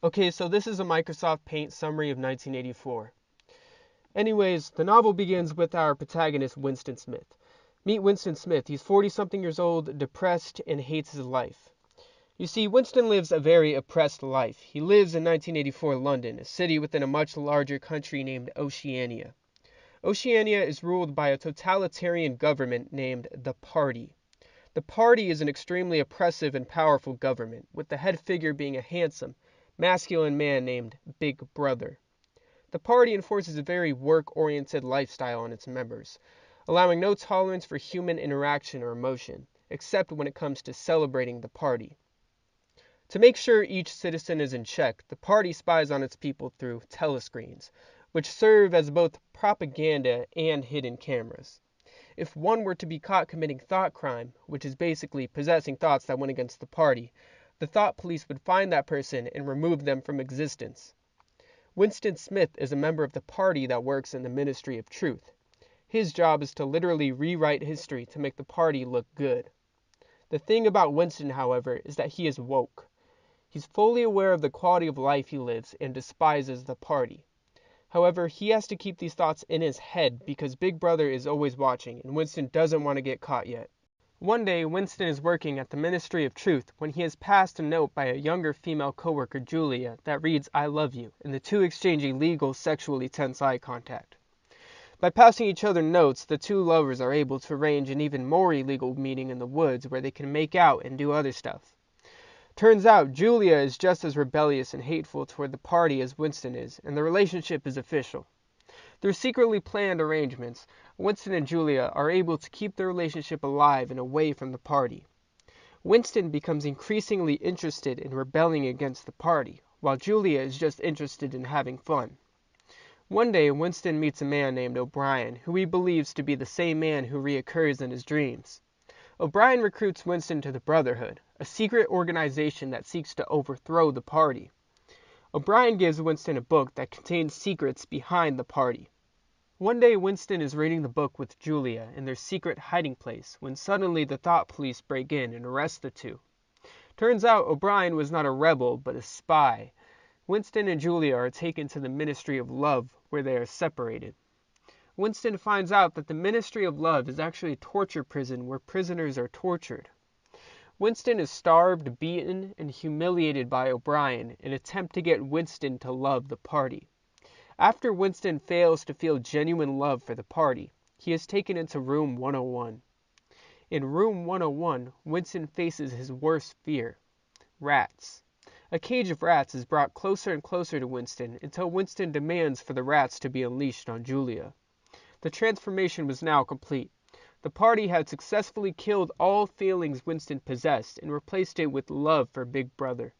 Okay, so this is a Microsoft Paint summary of 1984. Anyways, the novel begins with our protagonist, Winston Smith. Meet Winston Smith. He's 40-something years old, depressed, and hates his life. You see, Winston lives a very oppressed life. He lives in 1984 London, a city within a much larger country named Oceania. Oceania is ruled by a totalitarian government named the Party. The Party is an extremely oppressive and powerful government, with the head figure being a handsome, masculine man named Big Brother. The Party enforces a very work-oriented lifestyle on its members, allowing no tolerance for human interaction or emotion, except when it comes to celebrating the Party. To make sure each citizen is in check, the Party spies on its people through telescreens, which serve as both propaganda and hidden cameras. If one were to be caught committing thought crime, which is basically possessing thoughts that went against the Party, the thought police would find that person and remove them from existence. Winston Smith is a member of the Party that works in the Ministry of Truth. His job is to literally rewrite history to make the Party look good. The thing about Winston, however, is that he is woke. He's fully aware of the quality of life he lives and despises the Party. However, he has to keep these thoughts in his head because Big Brother is always watching and Winston doesn't want to get caught yet. One day, Winston is working at the Ministry of Truth when he is passed a note by a younger female coworker, Julia, that reads, "I love you," and the two exchange illegal, sexually tense eye contact. By passing each other notes, the two lovers are able to arrange an even more illegal meeting in the woods where they can make out and do other stuff. Turns out, Julia is just as rebellious and hateful toward the Party as Winston is, and the relationship is official. Through secretly planned arrangements, Winston and Julia are able to keep their relationship alive and away from the Party. Winston becomes increasingly interested in rebelling against the Party, while Julia is just interested in having fun. One day, Winston meets a man named O'Brien, who he believes to be the same man who reoccurs in his dreams. O'Brien recruits Winston to the Brotherhood, a secret organization that seeks to overthrow the Party. O'Brien gives Winston a book that contains secrets behind the Party. One day Winston is reading the book with Julia in their secret hiding place when suddenly the thought police break in and arrest the two. Turns out O'Brien was not a rebel but a spy. Winston and Julia are taken to the Ministry of Love where they are separated. Winston finds out that the Ministry of Love is actually a torture prison where prisoners are tortured. Winston is starved, beaten, and humiliated by O'Brien in an attempt to get Winston to love the Party. After Winston fails to feel genuine love for the Party, he is taken into Room 101. In Room 101, Winston faces his worst fear: rats. A cage of rats is brought closer and closer to Winston until Winston demands for the rats to be unleashed on Julia. The transformation was now complete. The Party had successfully killed all feelings Winston possessed and replaced it with love for Big Brother.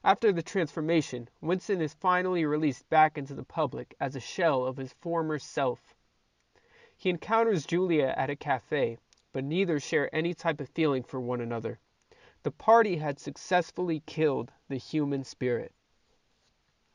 After the transformation, Winston is finally released back into the public as a shell of his former self. He encounters Julia at a cafe, but neither share any type of feeling for one another. The Party had successfully killed the human spirit.